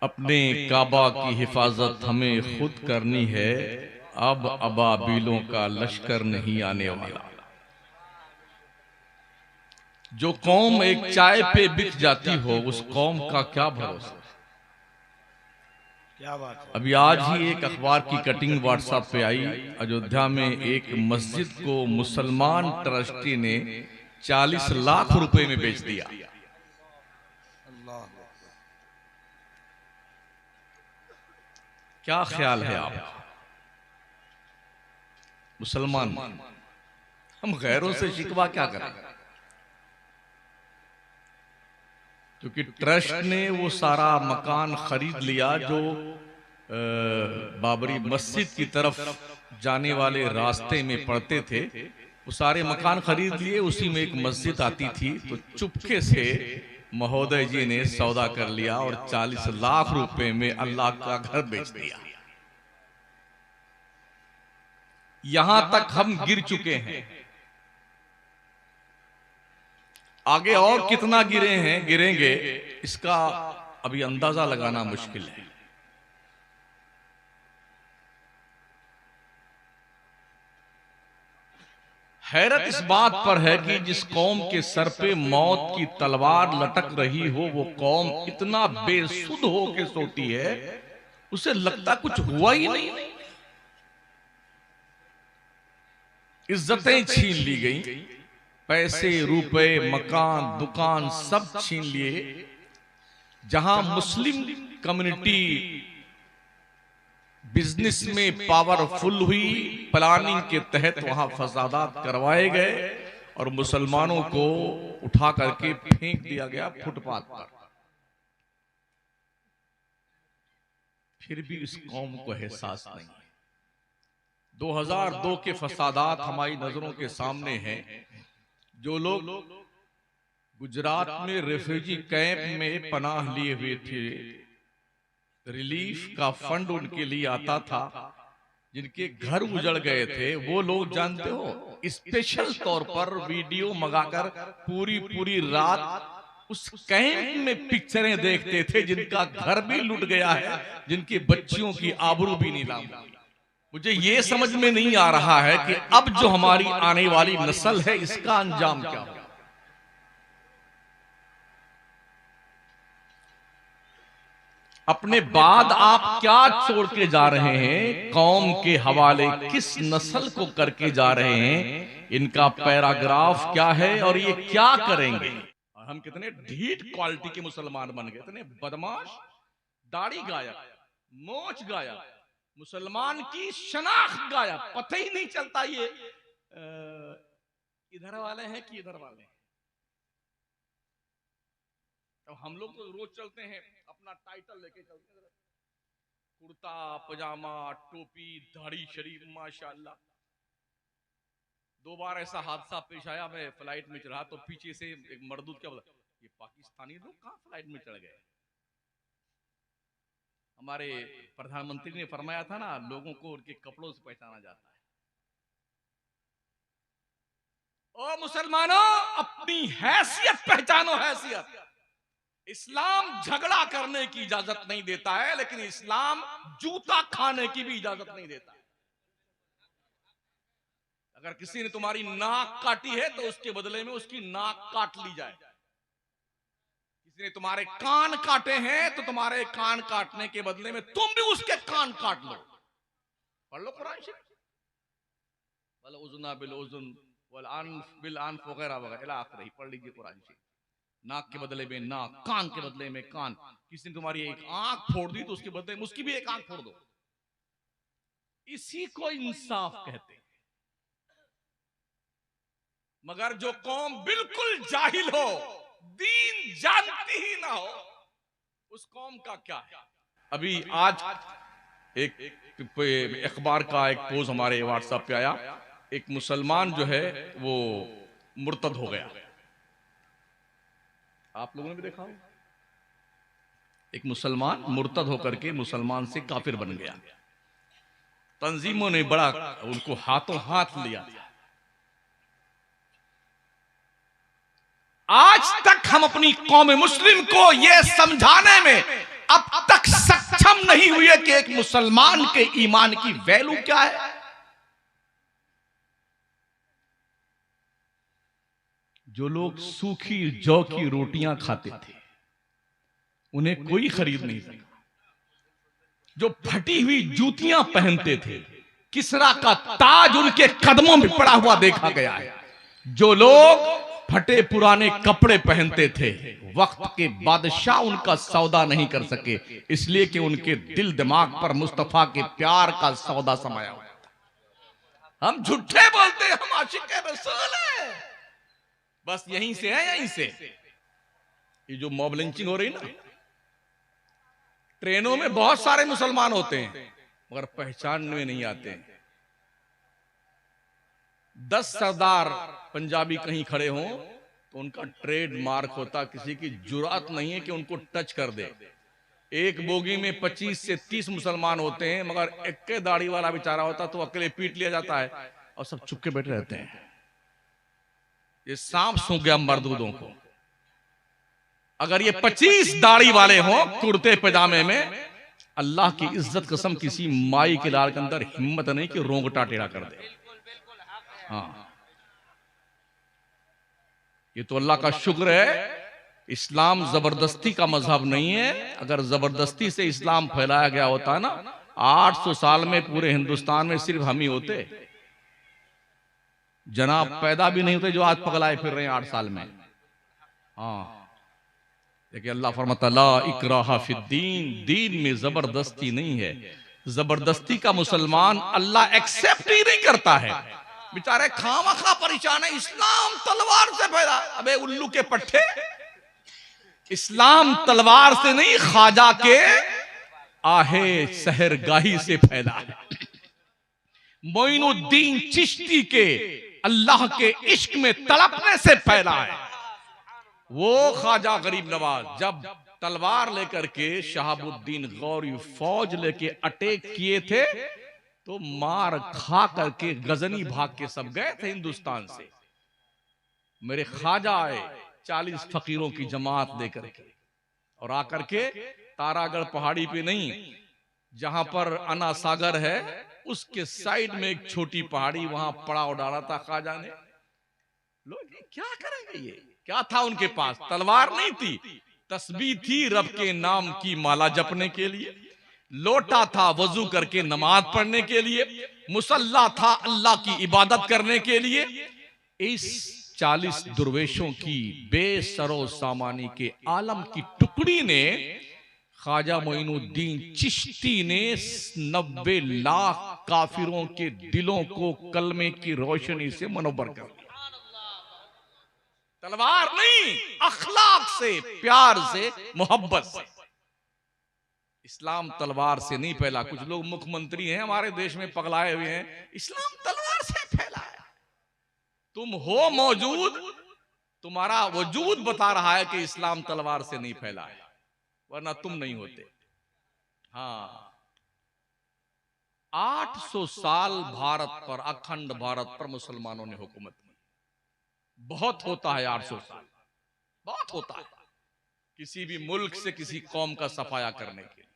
अपने काबा की हिफाजत हमें खुद करनी है, अब अबाबिलों का लश्कर नहीं आने वाला। जो कौम एक चाय पे बिक जाती हो, उस कौम का क्या भरोसा। क्या बात है। अभी आज ही एक अखबार की कटिंग व्हाट्सएप पे आई। अयोध्या में एक मस्जिद को मुसलमान ट्रस्टी ने 40 लाख रुपए में बेच दिया। अल्लाह क्या ख्याल है आप मुसलमान, हम गैरों से शिकवा क्या करें? क्योंकि ट्रस्ट ने वो सारा मकान खरीद लिया जो बाबरी मस्जिद की तरफ जाने वाले रास्ते में पड़ते थे। वो सारे मकान खरीद लिए, उसी में एक मस्जिद आती थी, तो चुपके से महोदय जी ने सौदा कर लिया और 40 लाख रुपए में अल्लाह का घर बेच दिया। यहां तक हम गिर चुके हैं, आगे और कितना गिरे हैं, गिरेंगे, इसका अभी अंदाजा लगाना मुश्किल है। हैरत इस बात पर है कि जिस कौम के सर पे मौत की तलवार लटक रही हो, वो कौम इतना बेसुध हो के सोती है, उसे लगता कुछ हुआ ही नहीं। इज्जतें छीन ली गई, पैसे, रुपए, मकान, दुकान सब छीन लिए। जहां मुस्लिम कम्युनिटी बिजनेस में पावरफुल हुई, प्लानिंग के तहत वहां फसादात करवाए गए और मुसलमानों को उठा करके फेंक दिया गया फुटपाथ पर। फिर भी इस कौम को एहसास नहीं। 2002 के फसादात हमारी नजरों के सामने हैं। जो लोग गुजरात में रेफ्यूजी कैंप में पनाह लिए हुए थे, रिलीफ का फंड उनके लिए आता था, जिनके घर उजड़ गए थे, वो लोग जानते हो स्पेशल तौर पर वीडियो मंगाकर पूरी रात उस कैंप में पिक्चरें देखते थे, जिनका घर भी लूट गया है, जिनकी बच्चियों की आबरू भी नीलाम हुई। मुझे ये समझ में नहीं आ रहा है कि अब जो हमारी आने वाली नस्ल है, इसका अंजाम क्या हो। अपने बाद आप क्या छोड़ के जा रहे हैं, कौम के हवाले किस नस्ल को करके जा रहे हैं, इनका पैराग्राफ क्या है और ये क्या करेंगे। और हम कितने ढीठ क्वालिटी के मुसलमान बन गए, इतने बदमाश, दाढ़ी गायब, मोच गायब, मुसलमान की शनाख्त गायब, पता ही नहीं चलता ये इधर वाले हैं कि इधर वाले हैं। तो हम लोग तो रोज चलते हैं अपना टाइटल लेके चलते हैं, कुर्ता पजामा टोपी दाढ़ी शरीफ माशाल्लाह। 2 बार ऐसा हादसा पेश आया, मैं फ्लाइट में चढ़ा तो पीछे से एक मर्दूद क्या बोला, ये पाकिस्तानी लोग कहां फ्लाइट में चढ़ गए। हमारे प्रधानमंत्री ने फरमाया था ना, लोगों को उनके कपड़ों से पहचाना जाता है। ओ मुसलमानों, अपनी हैसियत पहचानो, हैसियत। इस्लाम झगड़ा करने की इजाजत नहीं देता है, लेकिन इस्लाम जूता खाने की भी इजाजत नहीं देता। अगर किसी ने तुम्हारी नाक काटी है तो उसके बदले में उसकी नाक काट ली जाए। किसी ने तुम्हारे कान काटे हैं तो तुम्हारे कान काटने के बदले में तुम भी उसके कान काट लो। पढ़ लो कुरान शरीफ, वल उज़ुना बिल उज़ुन वल अनफ बिल अनफ वगैरह वगैरह आखिर पढ़ लीजिए कुरान शरीफ। नाक के बदले में नाक, कान के बदले में कान। किसी ने तुम्हारी एक आंख फोड़ दी तो उसके बदले में उसकी भी एक आंख फोड़ दो। इसी को इंसाफ कहते हैं। मगर जो कौम बिल्कुल जाहिल हो, दीन जानती ही ना हो, उस कौम का क्या है। अभी आज एक अखबार का एक पोस्ट हमारे व्हाट्सएप पे आया, एक मुसलमान जो है वो मुर्तद हो गया। आप लोगों ने भी देखा हो, एक मुसलमान मुर्तद होकर के मुसलमान से काफिर बन गया। तंजीमों ने बड़ा उनको हाथों हाथ लिया। आज तक हम अपनी कौम मुस्लिम को यह समझाने में अब तक नहीं हुई है कि एक मुसलमान के ईमान की वैल्यू क्या है। जो लोग सूखी जौ की रोटियां खाते थे उन्हें कोई खरीद नहीं सका। जो फटी हुई जूतियां पहनते थे, किसरा का ताज उनके कदमों में पड़ा हुआ देखा गया है। जो लोग फटे पुराने कपड़े पहनते थे, वक्त के बादशाह उनका सौदा नहीं कर सके, इसलिए कि उनके दिल दिमाग पर मुस्तफा के प्यार का सौदा समाया हुआ था। हम झूठे बोलते हैं, हम आशिक रसूल हैं, बस यहीं से है, यहीं से। ये जो मॉब लिंचिंग हो रही ना, ट्रेनों में बहुत सारे मुसलमान होते हैं मगर पहचान में नहीं आते हैं। 10 सरदार पंजाबी कहीं खड़े हों तो उनका ट्रेडमार्क होता, किसी की जुरात नहीं है कि उनको टच कर दे। एक बोगी में 25 से 30 मुसलमान होते हैं मगर एक दाढ़ी वाला बेचारा होता तो अकेले पीट लिया जाता है और सब चुपके बैठे रहते हैं। ये सांप सूंघ गया मर्दूदों को। अगर ये 25 दाढ़ी वाले हों कुर्ते पैजामे में, अल्लाह की इज्जत कसम किसी माई के लाल के अंदर हिम्मत नहीं कि रोंगटा टेढ़ा कर दे। हाँ, ये तो अल्लाह का शुक्र है, इस्लाम जबरदस्ती का मजहब नहीं है। अगर जबरदस्ती से इस्लाम फैलाया गया होता ना, 800 साल में पूरे हिंदुस्तान में सिर्फ हम ही होते। जनाब पैदा भी नहीं होते जो आज पगलाए फिर रहे हैं 8 साल में। हाँ, देखिए अल्लाह फरमाता ला इकराहा फिद्दीन, दीन में जबरदस्ती नहीं है। जबरदस्ती का मुसलमान अल्लाह एक्सेप्ट ही नहीं करता है। बेचारे खामखा परेशान है, इस्लाम तलवार से फैला। अबे उल्लू के पट्टे, इस्लाम तलवार से नहीं ख्वाजा के आहे सहरगाही से फैला है। मोइनुद्दीन चिश्ती के अल्लाह के इश्क में तड़पने से फैला है। वो ख्वाजा गरीब नवाज जब तलवार लेकर के शहाबुद्दीन गौरी फौज लेके अटैक किए थे तो मार खा करके गजनी भाग के सब गए थे हिंदुस्तान से। मेरे ख्वाजा आए 40 फकीरों की जमात लेकर के और आकर के तारागढ़ पहाड़ी पे नहीं, जहां पर अना सागर है उसके साइड में एक छोटी पहाड़ी, वहां पड़ाव डाला था ख्वाजा ने। लोग क्या करेंगे, ये क्या था उनके पास? तलवार नहीं थी, तस्बीह थी रब के नाम की माला जपने के लिए, लोटा था वजू करके नमाज पढ़ने के लिए, मुसल्ला था अल्लाह की इबादत करने के लिए। इस 40 दुर्वेशों की बेसरो सामानी के आलम की टुकड़ी ने ख्वाजा मोइनुद्दीन चिश्ती ने 90 लाख काफिरों के दिलों को कलमे की रोशनी से मनोवर कर दिया। तलवार नहीं, अखलाक से, प्यार से, मोहब्बत से। इस्लाम तलवार से नहीं फैला। कुछ लोग मुख्यमंत्री हैं हमारे देश में पगलाए हुए हैं, इस्लाम तलवार से फैला है। तुम हो मौजूद, तुम्हारा वजूद बता रहा है कि इस्लाम तलवार से नहीं फैला है, वरना तुम नहीं होते। हाँ, 800 साल भारत पर, अखंड भारत पर मुसलमानों ने हुकूमत की। बहुत होता है 800 साल, बहुत होता है किसी भी मुल्क से किसी कौम का सफाया करने के लिए।